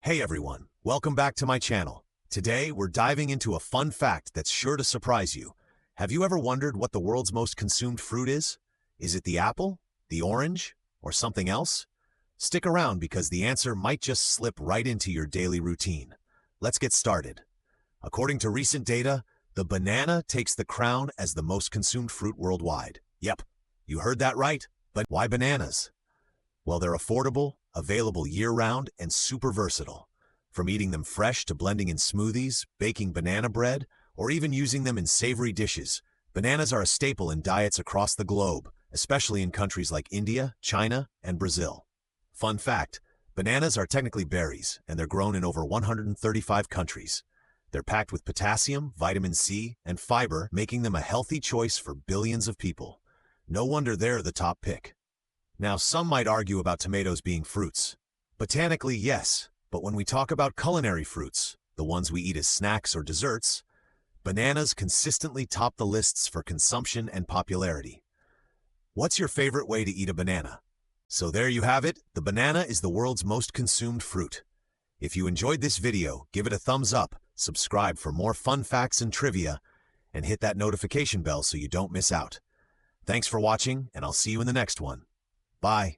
Hey everyone, welcome back to my channel. Today, we're diving into a fun fact that's sure to surprise you. Have you ever wondered what the world's most consumed fruit is? Is it the apple, the orange, or something else? Stick around because the answer might just slip right into your daily routine. Let's get started. According to recent data, the banana takes the crown as the most consumed fruit worldwide. Yep, you heard that right. But why bananas? Well, they're affordable, available year-round, and super versatile. From eating them fresh to blending in smoothies, baking banana bread, or even using them in savory dishes, bananas are a staple in diets across the globe, especially in countries like India, China, and Brazil. Fun fact, bananas are technically berries, and they're grown in over 135 countries. They're packed with potassium, vitamin C, and fiber, making them a healthy choice for billions of people. No wonder they're the top pick. Now, some might argue about tomatoes being fruits. Botanically, yes, but when we talk about culinary fruits, the ones we eat as snacks or desserts, bananas consistently top the lists for consumption and popularity. What's your favorite way to eat a banana? So there you have it, the banana is the world's most consumed fruit. If you enjoyed this video, give it a thumbs up, subscribe for more fun facts and trivia, and hit that notification bell so you don't miss out. Thanks for watching, and I'll see you in the next one. Bye.